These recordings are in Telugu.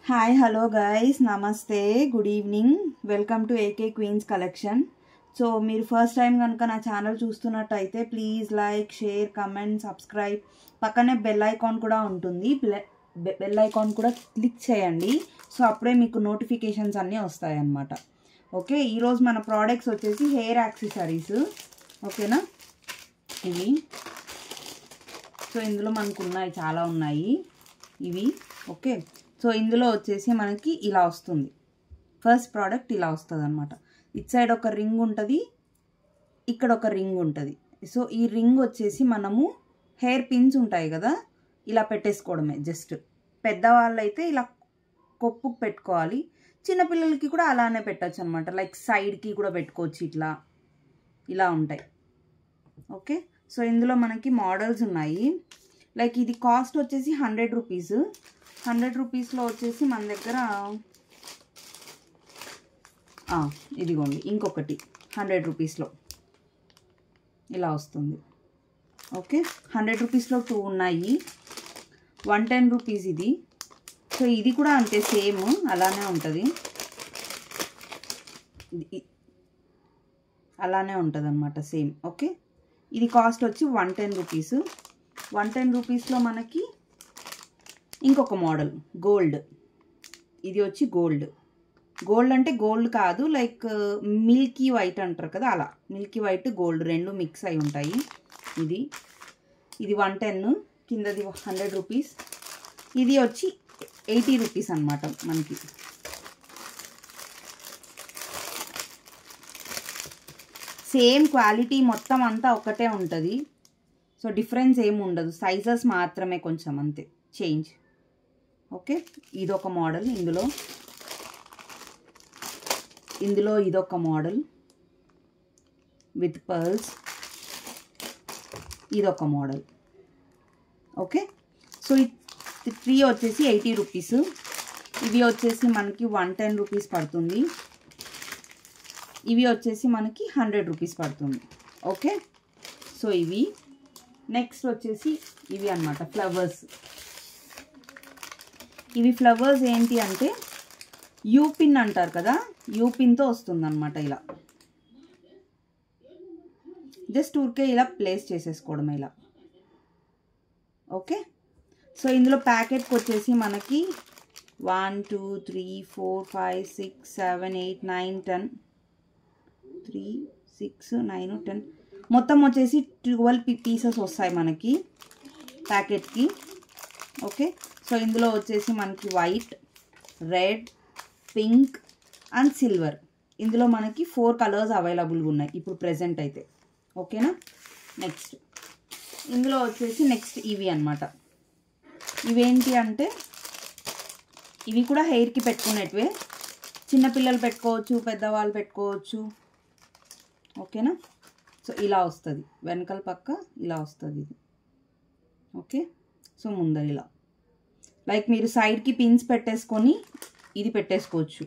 హాయ్ హలో గైస్ నమస్తే good evening welcome to AK queens collection. So మీరు ఫస్ట్ టైం కనుక నా ఛానల్ చూస్తున్నట్టయితే please like share comment subscribe, పక్కనే బెల్ ఐకాన్ కూడా ఉంటుంది, బెల్ ఐకాన్ కూడా క్లిక్ చేయండి. సో అప్పుడే మీకు నోటిఫికేషన్స్ అన్నీ వస్తాయి అన్నమాట. ఓకే, ఈరోజు మన ప్రోడక్ట్స్ వచ్చేసి హెయిర్ యాక్సెసరీస్. ఓకేనా, ఇవి సో ఇందులో మనకు ఉన్నాయి, చాలా ఉన్నాయి ఇవి. ఓకే, సో ఇందులో వచ్చేసి మనకి ఇలా వస్తుంది. ఫస్ట్ ప్రోడక్ట్ ఇలా వస్తుంది అనమాట. ఇట్ సైడ్ ఒక రింగ్ ఉంటుంది, ఇక్కడ ఒక రింగ్ ఉంటుంది. సో ఈ రింగ్ వచ్చేసి మనము హెయిర్ పిన్స్ ఉంటాయి కదా, ఇలా పెట్టేసుకోవడమే. జస్ట్ పెద్దవాళ్ళు అయితే ఇలా కొప్పుకు పెట్టుకోవాలి, చిన్నపిల్లలకి కూడా అలానే పెట్టచ్చు అనమాట. లైక్ సైడ్కి కూడా పెట్టుకోవచ్చు, ఇట్లా ఇలా ఉంటాయి. ఓకే, సో ఇందులో మనకి మోడల్స్ ఉన్నాయి. లైక్ ఇది కాస్ట్ వచ్చేసి 100 రూపీస్. 100 రూపీస్లో వచ్చేసి మన దగ్గర ఇదిగోండి ఇంకొకటి 100 రూపీస్లో ఇలా వస్తుంది. ఓకే, 100 రూపీస్లో 2 ఉన్నాయి. 110 రూపీస్ ఇది. సో ఇది కూడా అంతే, సేమ్ అలానే ఉంటుంది, అలానే ఉంటుంది అనమాట, సేమ్. ఓకే, ఇది కాస్ట్ వచ్చి 110 రూపీస్. 110 రూపీస్లో మనకి ఇంకొక మోడల్ గోల్డ్. ఇది వచ్చి గోల్డ్. గోల్డ్ అంటే గోల్డ్ కాదు, లైక్ మిల్కీ వైట్ అంటారు కదా, అలా మిల్కీ వైట్ గోల్డ్ రెండు మిక్స్ అయి ఉంటాయి. ఇది 110, కిందది 100 రూపీస్. ఇది వచ్చి 80 రూపీస్ అనమాట మనకి. సేమ్ క్వాలిటీ మొత్తం అంతా ఒకటే ఉంటుంది. సో డిఫరెన్స్ ఏమి ఉండదు, సైజెస్ మాత్రమే కొంచెం అంతే చేంజ్. ఓకే, ఇదొక మోడల్. ఇందులో ఇదొక మోడల్ విత్ పర్ల్స్. ఇదొక మోడల్. ఓకే, సో ఈ 3 వచ్చేసి 80 రూపీస్. ఇవి వచ్చేసి మనకి 110 రూపీస్ పడుతుంది. ఇవి వచ్చేసి మనకి 100 రూపీస్ పడుతుంది. ఓకే, సో ఇవి. నెక్స్ట్ వచ్చేసి ఇవి అన్నమాట, ఫ్లవర్స్. ఇవి ఫ్లవర్స్ ఏంటి అంటే యూపిన్ అంటారు కదా, యూపిన్తో వస్తుంది అనమాట. ఇలా జస్ట్ ఊరికే ఇలా ప్లేస్ చేసేసుకోవడం ఇలా. ఓకే, సో ఇందులో ప్యాకెట్కి వచ్చేసి మనకి 1 2 3 4 5 6 7 8 9 10 3 6 9 10 మొత్తం వచ్చేసి 12 పీసెస్ వస్తాయి మనకి ప్యాకెట్కి. ఓకే, సో ఇందులో వచ్చేసి మనకి white, red, pink and silver. ఇందులో మనకి 4 కలర్స్ అవైలబుల్గా ఉన్నాయి ఇప్పుడు ప్రెజెంట్ అయితే. ఓకేనా, నెక్స్ట్ ఇందులో వచ్చేసి నెక్స్ట్ ఇవి అన్నమాట. ఇవేంటి అంటే ఇవి కూడా హెయిర్కి పెట్టుకునేటివే, చిన్నపిల్లలు పెట్టుకోవచ్చు, పెద్దవాళ్ళు పెట్టుకోవచ్చు. ఓకేనా, సో ఇలా వస్తుంది, వెనకాల పక్క ఇలా వస్తుంది ఇది. ఓకే, సో ముందర ఇలా లైక్ మీరు సైడ్కి పిన్స్ పెట్టేసుకొని ఇది పెట్టేసుకోవచ్చు.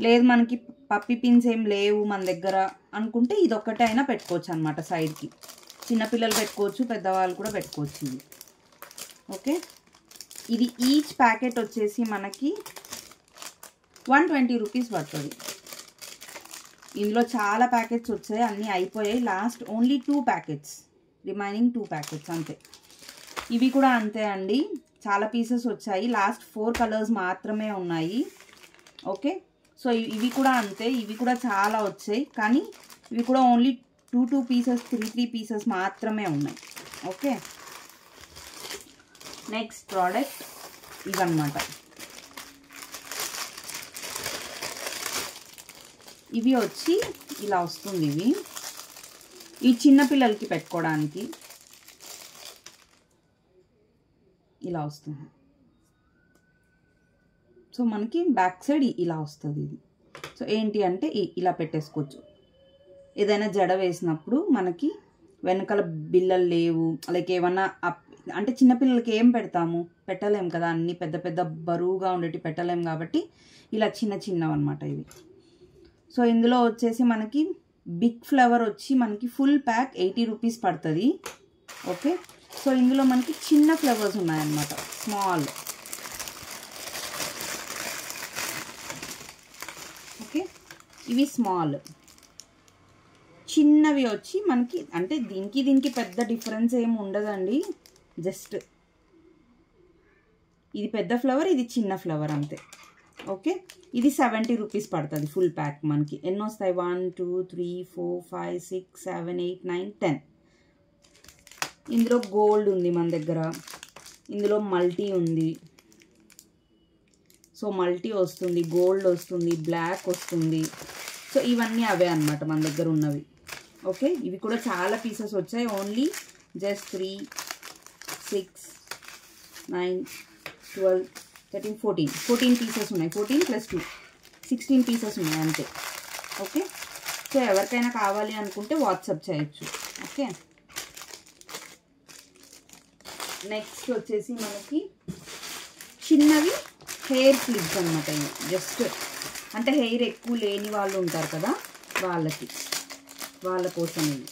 లేదు మనకి పప్పి పిన్స్ ఏం లేవు మన దగ్గర అనుకుంటే ఇది ఒక్కటే అయినా పెట్టుకోవచ్చు అనమాట సైడ్కి. చిన్నపిల్లలు పెట్టుకోవచ్చు, పెద్దవాళ్ళు కూడా పెట్టుకోవచ్చు ఇది. ఓకే, ఇది ఈచ్ ప్యాకెట్ వచ్చేసి మనకి 120 రూపీస్ పడుతుంది. ఇందులో చాలా ప్యాకెట్స్ వచ్చాయి, అన్నీ అయిపోయాయి. Last only 2 packets, remaining 2 packets అంతే. ఇవి కూడా అంతే అండి, చాలా పీసెస్ వచ్చాయి. లాస్ట్ 4 కలర్స్ మాత్రమే ఉన్నాయి. ఓకే, సో ఇవి కూడా అంతే, ఇవి కూడా చాలా వచ్చాయి, కానీ ఇవి కూడా ఓన్లీ 2 పీసెస్ 3 పీసెస్ మాత్రమే ఉన్నాయి. ఓకే, నెక్స్ట్ ప్రోడక్ట్ ఇవన్నమాట. ఇవి వచ్చి ఇలా వస్తుంది. ఇవి ఈ చిన్నపిల్లలకి పెట్టుకోవడానికి ఇలా వస్తుంది. సో మనకి బ్యాక్ సైడ్ ఇలా వస్తుంది ఇది. సో ఏంటి అంటే ఇలా పెట్టేసుకోవచ్చు. ఏదైనా జడ వేసినప్పుడు మనకి వెనకాల బిల్లలు లేవు, లైక్ ఏమన్నా అంటే చిన్నపిల్లలకి ఏం పెడతాము, పెట్టలేము కదా, అన్నీ పెద్ద పెద్ద బరువుగా ఉండేవి పెట్టలేము కాబట్టి ఇలా చిన్న చిన్నవి అనమాట ఇవి. సో ఇందులో వచ్చేసి మనకి బిగ్ ఫ్లవర్ వచ్చి మనకి ఫుల్ ప్యాక్ 80 రూపీస్ పడుతుంది. ఓకే, సో ఇందులో మనకి చిన్న ఫ్లవర్స్ ఉన్నాయన్నమాట, స్మాల్. ఇవి స్మాల్. చిన్నవి వచ్చి మనకి అంటే దీనికి పెద్ద డిఫరెన్స్ ఏమి ఉండదండి. జస్ట్ ఇది పెద్ద ఫ్లవర్, ఇది చిన్న ఫ్లవర్ అంతే. ఓకే, ఇది 70 రూపీస్ పడుతుంది ఫుల్ ప్యాక్. మనకి ఎన్ని వస్తాయి? 1 2 3 4 5 6 7 8 9 10. ఇందులో గోల్డ్ ఉంది మన దగ్గర, ఇందులో మల్టీ ఉంది. సో మల్టీ వస్తుంది, గోల్డ్ వస్తుంది, బ్లాక్ వస్తుంది. సో ఇవన్నీ అవే అన్నమాట మన దగ్గర ఉన్నవి. ఓకే, ఇవి కూడా చాలా పీసెస్ వచ్చాయి. ఓన్లీ జస్ట్ 3 6 9 12 13 14 పీసెస్ ఉన్నాయి. 14 + 2 16 పీసెస్ ఉన్నాయి అంతే. ఓకే, సో ఎవరికైనా కావాలి అనుకుంటే వాట్సాప్ చేయొచ్చు. ఓకే, నెక్స్ట్ వచ్చేసి మనకి చిన్నవి హెయిర్ క్లిప్స్ అనమాట. ఇవి జస్ట్ అంటే హెయిర్ ఎక్కువ లేని వాళ్ళు ఉంటారు కదా, వాళ్ళ కోసం ఇవి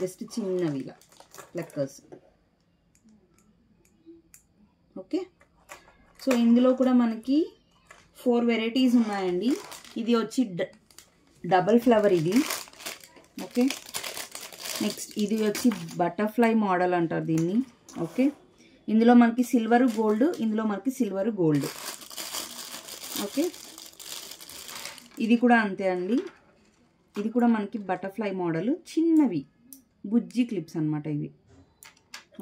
జస్ట్ చిన్నవి ఇలా ప్లక్కర్స్. ఓకే, సో ఇందులో కూడా మనకి 4 వెరైటీస్ ఉన్నాయండి. ఇది వచ్చి డబల్ ఫ్లవర్ ఇది. ఓకే, నెక్స్ట్ ఇది వచ్చి బటర్ఫ్లై మోడల్ అంటారు దీన్ని. ఓకే, ఇందులో మనకి సిల్వర్ గోల్డ్, ఇందులో మనకి సిల్వర్ గోల్డ్. ఓకే, ఇది కూడా అంతే అండి. ఇది కూడా మనకి బటర్ఫ్లై మోడల్, చిన్నవి బుజ్జి క్లిప్స్ అనమాట ఇవి.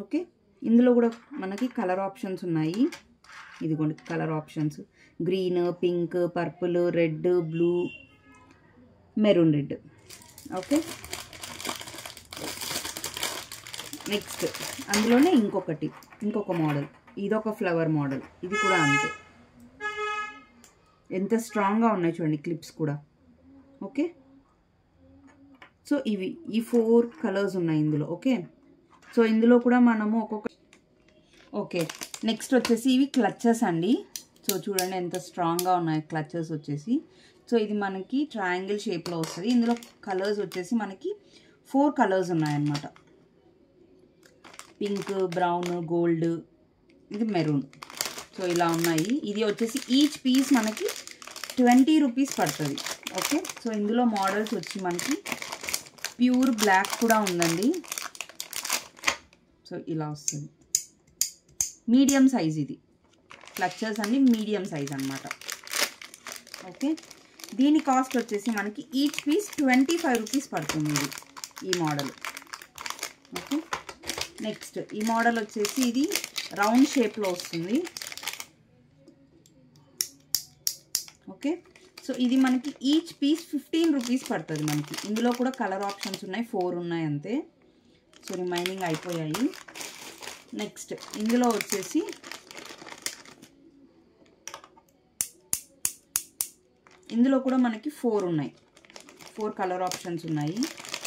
ఓకే, ఇందులో కూడా మనకి కలర్ ఆప్షన్స్ ఉన్నాయి. ఇదిగోండి colour options: green, pink, purple, red, blue, maroon red. Okay, next అందులోనే ఇంకొక మోడల్, ఇదొక ఫ్లవర్ మోడల్. ఇది కూడా అంతే. ఎంత స్ట్రాంగ్గా ఉన్నాయి చూడండి క్లిప్స్ కూడా. ఓకే, సో ఈ 4 కలర్స్ ఉన్నాయి ఇందులో. ఓకే, సో ఇందులో కూడా మనము ఒక్కొక్క. ఓకే, నెక్స్ట్ వచ్చేసి ఇవి క్లచెస్ అండి. సో చూడండి ఎంత స్ట్రాంగ్గా ఉన్నాయి క్లచెస్ వచ్చేసి. సో ఇది మనకి ట్రయాంగిల్ షేప్లో వస్తుంది. ఇందులో కలర్స్ వచ్చేసి మనకి 4 కలర్స్ ఉన్నాయన్నమాట. పింక్, బ్రౌన్, గోల్డ్, ఇది మెరూన్. సో ఇలా ఉన్నాయి. ఇది వచ్చేసి ఈచ్ పీస్ మనకి 20 రూపీస్ పడుతుంది. ఓకే, సో ఇందులో మోడల్స్ వచ్చి మనకి ప్యూర్ బ్లాక్ కూడా ఉందండి. సో ఇలా వస్తుంది. మీడియం సైజ్ ఇది క్లచెస్ అన్ని మీడియం సైజ్ అన్నమాట. ఓకే, దీని కాస్ట్ వచ్చేసి మనకి ఈచ్ పీస్ 25 రూపీస్ పడుతుంది ఇది, ఈ మోడల్. ఓకే, నెక్స్ట్ ఈ మోడల్ వచ్చేసి ఇది రౌండ్ షేప్లో వస్తుంది. ఓకే, సో ఇది మనకి ఈచ్ పీస్ 15 రూపీస్ పడుతుంది మనకి. ఇందులో కూడా కలర్ ఆప్షన్స్ ఉన్నాయి, 4 ఉన్నాయి అంతే. సో రిమైనింగ్ అయిపోయాయి. నెక్స్ట్ ఇందులో వచ్చేసి ఇందులో కూడా మనకి 4 ఉన్నాయి, 4 కలర్ ఆప్షన్స్ ఉన్నాయి.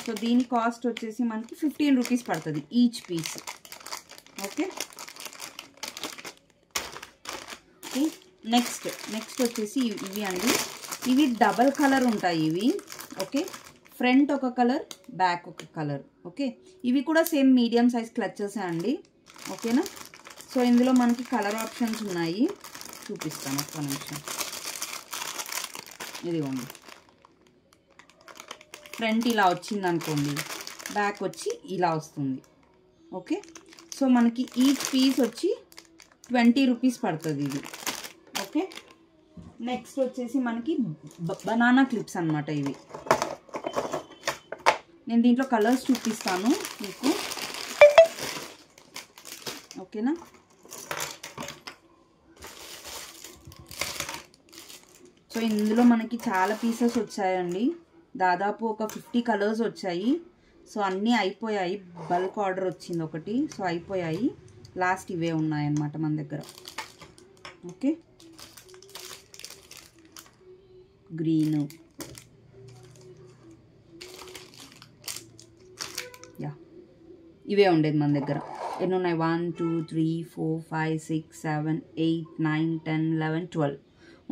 సో దీని కాస్ట్ వచ్చేసి మనకి 15 రూపీస్ పడుతుంది ఈచ్ పీస్. ఓకే, నెక్స్ట్ వచ్చేసి ఇవి అండి. ఇవి డబల్ కలర్ ఉంటాయి ఇవి. ఓకే, ఫ్రంట్ ఒక కలర్, బ్యాక్ ఒక కలర్. ఓకే, ఇవి కూడా సేమ్ మీడియం సైజ్ క్లచెస్ అండి. ఓకేనా, సో ఇందులో మనకి కలర్ ఆప్షన్స్ ఉన్నాయి, చూపిస్తాను ఒక్క నిమిషం. ఇదిగోండి, ఫ్రంట్ ఇలా వచ్చింది అనుకోండి, బ్యాక్ వచ్చి ఇలా వస్తుంది. ఓకే, సో మనకి ఈచ్ పీస్ వచ్చి 20 రూపీస్ పడుతుంది ఇది. ఓకే, నెక్స్ట్ వచ్చేసి మనకి బనానా క్లిప్స్ అన్నమాట ఇవి. నేను దీంట్లో కలర్స్ చూపిస్తాను మీకు. ఓకేనా, సో ఇందులో మనకి చాలా పీసెస్ వచ్చాయండి. దాదాపు ఒక 50 కలర్స్ వచ్చాయి. సో అన్నీ అయిపోయాయి, బల్క్ ఆర్డర్ వచ్చింది ఒకటి. సో అయిపోయాయి, లాస్ట్ ఇవే ఉన్నాయన్నమాట మన దగ్గర. ఓకే, గ్రీన్, యా ఇవే ఉండేది మన దగ్గర. ఎన్ని ఉన్నాయి? 1 2 3 4 5 6 7 8 9 10 11 12.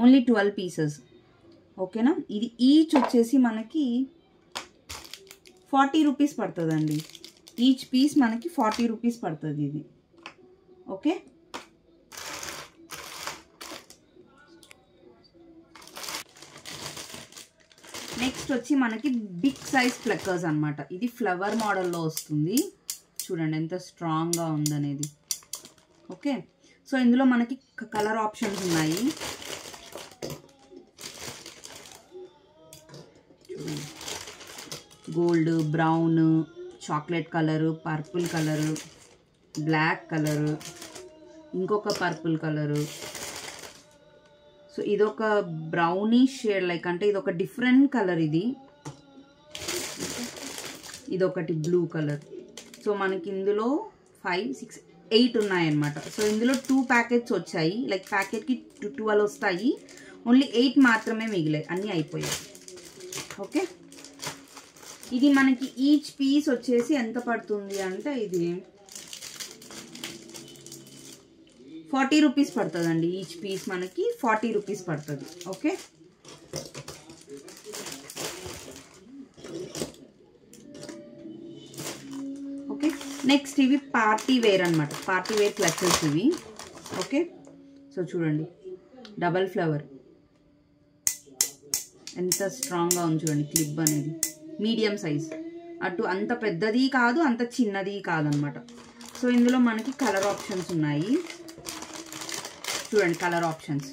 Only 12 pieces. ఓకేనా, ఇది ఈచ్ వచ్చేసి మనకి 40 రూపీస్ పడుతుందండి. ఈచ్ పీస్ మనకి 40 రూపీస్ పడుతుంది ఇది. ఓకే, నెక్స్ట్ వచ్చి మనకి బిగ్ సైజ్ ప్లక్కర్స్ అనమాట. ఇది ఫ్లవర్ మోడల్లో వస్తుంది. చూడండి ఎంత స్ట్రాంగ్గా ఉందనేది. ఓకే, సో ఇందులో మనకి కలర్ ఆప్షన్స్ ఉన్నాయి. Gold, brown, chocolate colour, purple colour, black colour, ఇంకొక పర్పుల్ కలరు. సో ఇదొక బ్రౌనిష్ షేడ్ లైక్, అంటే ఇదొక డిఫరెంట్ కలర్. ఇదొకటి బ్లూ కలర్. సో మనకి ఇందులో 5, 6, 8 ఉన్నాయన్నమాట. సో ఇందులో 2 ప్యాకెట్స్ వచ్చాయి. లైక్ ప్యాకెట్కి 12 వస్తాయి. ఓన్లీ 8 మాత్రమే మిగిలాయి, అన్నీ అయిపోయాయి. ఓకే, ఇది మనకి ఈచ్ పీస్ వచ్చేసి ఎంత పడుతుంది అంటే ఇది 40 రూపీస్ పడుతుందండి. ఈచ్ పీస్ మనకి 40 రూపీస్ పడుతుంది. ఓకే, ఓకే నెక్స్ట్ ఇవి పార్టీ వేర్ అనమాట. పార్టీ వేర్ క్లచెస్ ఇవి. ఓకే, సో చూడండి డబల్ ఫ్లవర్ ఎంత స్ట్రాంగ్గా ఉంది చూడండి. క్లిప్ అనేది మీడియం సైజ్, అటు అంత పెద్దది కాదు అంత చిన్నది కాదనమాట. సో ఇందులో మనకి కలర్ ఆప్షన్స్ ఉన్నాయి. చూడండి కలర్ ఆప్షన్స్,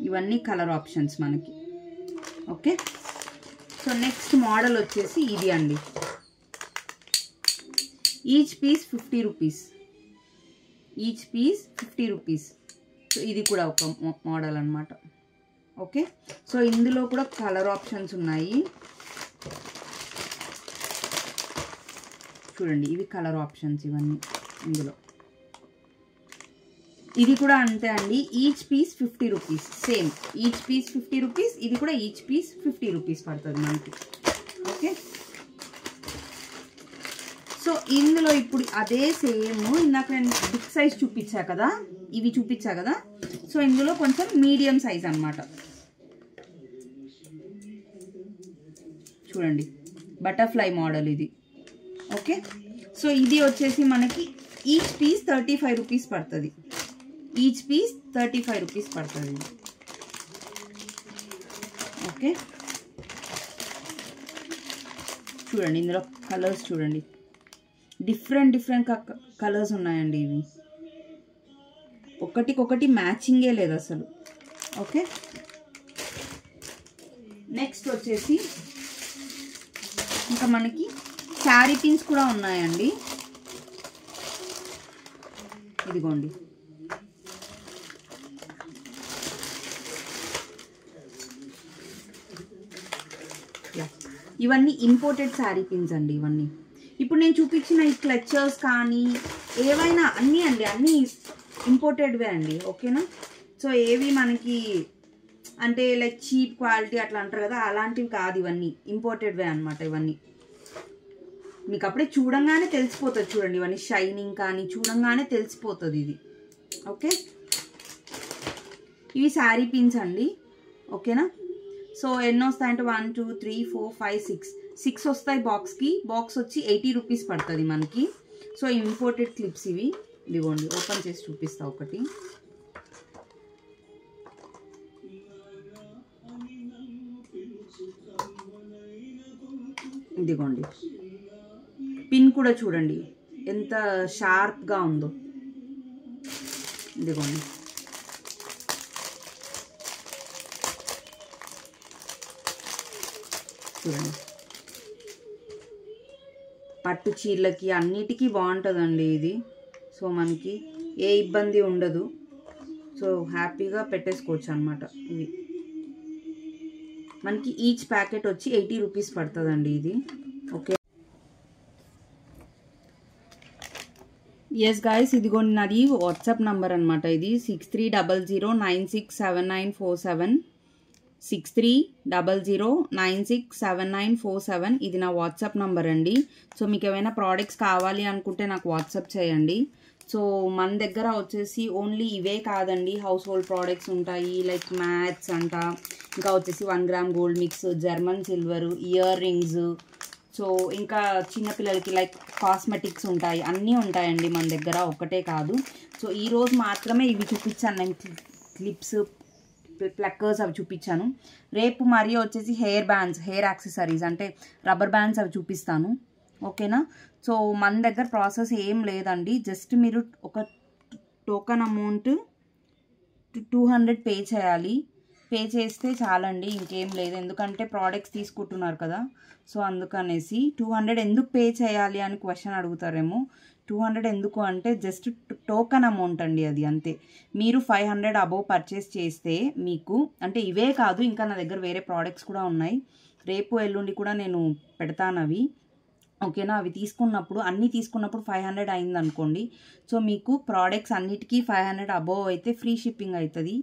ఇవన్నీ కలర్ ఆప్షన్స్ మనకి. ఓకే, సో నెక్స్ట్ మోడల్ వచ్చేసి ఇది అండి. Each piece 50 rupees. Each piece 50 rupees. So ఇది కూడా ఒక మోడల్ అనమాట. ఓకే, సో ఇందులో కూడా కలర్ ఆప్షన్స్ ఉన్నాయి. చూడండి ఇవి కలర్ ఆప్షన్స్ ఇవన్నీ ఇందులో. ఇది కూడా అంతే అండి. Each piece 50 rupees. Same each piece 50 rupees. ఇది కూడా ఈచ్ పీస్ 50 రూపీస్ పడుతుంది మనకి. ఓకే, సో ఇందులో ఇప్పుడు అదే సేమ్ ఇందాక నేను బిగ్ సైజ్ చూపించా కదా, ఇవి చూపించా కదా. సో ఇందులో కొంచెం మీడియం సైజ్ అనమాట. చూడండి బటర్ఫ్లై మోడల్ ఇది. ఓకే, సో ఇది వచ్చేసి మనకి ఈచ్ పీస్ 35 రూపీస్ పడుతుంది. ఈచ్ పీస్ 35 రూపీస్ పడుతుంది. ఓకే, చూడండి ఇందులో కలర్స్ చూడండి, డిఫరెంట్ డిఫరెంట్ కలర్స్ ఉన్నాయండి. ఇవి ఒకటికొకటి మ్యాచింగే లేదు అసలు. ఓకే, నెక్స్ట్ వచ్చేసి ఇంకా మనకి శారీ పిన్స్ కూడా ఉన్నాయండి. ఇదిగోండి ఇవన్నీ ఇంపోర్టెడ్ శారీ పిన్స్ అండి. ఇవన్నీ ఇప్పుడు నేను చూపించిన ఈ క్లచర్స్ కానీ ఏవైనా అన్నీ అండి, అన్నీ ఇంపోర్టెడ్వే అండి. ఓకేనా, సో ఏవి మనకి అంటే లైక్ చీప్ క్వాలిటీ అట్లా అంటారు కదా, అలాంటివి కాదు. ఇవన్నీ ఇంపోర్టెడ్వే అనమాట. ఇవన్నీ మీకు అప్పుడే చూడంగానే తెలిసిపోతుంది. చూడండి ఇవన్నీ షైనింగ్ కానీ చూడంగానే తెలిసిపోతుంది ఇది. ఓకే, ఇవి శారీ పిన్స్ అండి. ఓకేనా, సో ఎన్ని వస్తాయంటే 1, 2, 3, 4, 5, 6 వస్తాయి బాక్స్కి. బాక్స్ వచ్చి 80 రూపీస్ పడుతుంది మనకి. సో ఇంపోర్టెడ్ క్లిప్స్ ఇవి. ఇదిగోండి ఓపెన్ చేసి చూపిస్తా ఒకటి. ఇదిగోండి పిన్ కూడా చూడండి ఎంత షార్ప్గా ఉందో. ఇదిగోండి చూడండి, పట్టు చీరలకి అన్నిటికీ బాగుంటుందండి ఇది. సో మనకి ఏ ఇబ్బంది ఉండదు. సో హ్యాపీగా పెట్టేసుకోవచ్చు అనమాట. ఇది మనకి ఈచ్ ప్యాకెట్ వచ్చి 80 రూపీస్ పడుతుందండి ఇది. ఓకే, ఎస్ గాయస్, ఇదిగోండి నాది వాట్సాప్ నంబర్ అనమాట. ఇది 6300967947 6300967947. ఇది నా వాట్సాప్ నంబర్ అండి. సో మీకు ఏమైనా ప్రోడక్ట్స్ కావాలి అనుకుంటే నాకు వాట్సాప్ చేయండి. సో మన దగ్గర వచ్చేసి ఓన్లీ ఇవే కాదండి, హౌస్ హోల్డ్ ప్రోడక్ట్స్ ఉంటాయి. లైక్ మ్యాట్స్ అంట, ఇంకా వచ్చేసి 1 gram gold mix, German silver, ear rings, so ఇంకా చిన్నపిల్లలకి లైక్ కాస్మెటిక్స్ ఉంటాయి. అన్నీ ఉంటాయండి మన దగ్గర, ఒక్కటే కాదు. సో ఈరోజు మాత్రమే ఇవి చూపించాను నేను, క్లిప్స్ ప్లక్కర్స్ అవి చూపించాను. రేపు మరి వచ్చేసి హెయిర్ బ్యాండ్స్, హెయిర్ యాక్సెసరీస్ అంటే రబ్బర్ బ్యాండ్స్ అవి చూపిస్తాను. ఓకేనా. సో మన దగ్గర ప్రాసెస్ ఏం లేదండి, జస్ట్ మీరు ఒక టోకన్ అమౌంట్ 200 పే చేయాలి. పే చేస్తే చాలండి, ఇంకేం లేదు. ఎందుకంటే ప్రోడక్ట్స్ తీసుకుంటున్నారు కదా, సో అందుకనేసి 200 ఎందుకు పే చేయాలి అని క్వశ్చన్ అడుగుతారేమో. 200 ఎందుకు అంటే జస్ట్ టోకన్ అమౌంట్ అండి, అది అంతే. మీరు 500 అబోవ్ పర్చేస్ చేస్తే మీకు అంటే ఇవే కాదు, ఇంకా నా దగ్గర వేరే ప్రోడక్ట్స్ కూడా ఉన్నాయి. రేపు ఎల్లుండి కూడా నేను పెడతాను అవి. ఓకేనా. అవి తీసుకున్నప్పుడు అన్నీ తీసుకున్నప్పుడు 500 అయింది అనుకోండి. సో మీకు ప్రోడక్ట్స్ అన్నిటికీ 500 అబోవ్ అయితే ఫ్రీ షిప్పింగ్ అవుతుంది.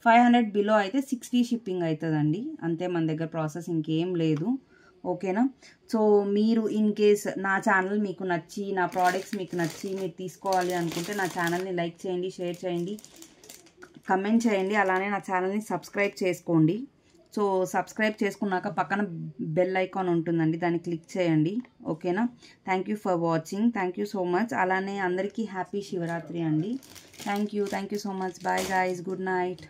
500 బిలో అయితే 60 షిప్పింగ్ అవుతుందండి. అంతే, మన దగ్గర ప్రాసెస్ ఇంకేం లేదు. ఓకేనా. సో మీరు ఇన్ కేస్ నా ఛానల్ మీకు నచ్చి, నా ప్రోడక్ట్స్ మీకు నచ్చి మీరు తీసుకోవాలి అనుకుంటే నా ఛానల్ని లైక్ చేయండి, షేర్ చేయండి, కమెంట్ చేయండి. అలానే నా ఛానల్ని సబ్స్క్రైబ్ చేసుకోండి. సో సబ్స్క్రైబ్ చేసుకున్నాక పక్కన బెల్ ఐకాన్ ఉంటుందండి, దాన్ని క్లిక్ చేయండి. ఓకేనా. Thank you for watching. Thank you so much. అలానే అందరికీ హ్యాపీ శివరాత్రి అండి. Thank you so much. Bye guys. Good night.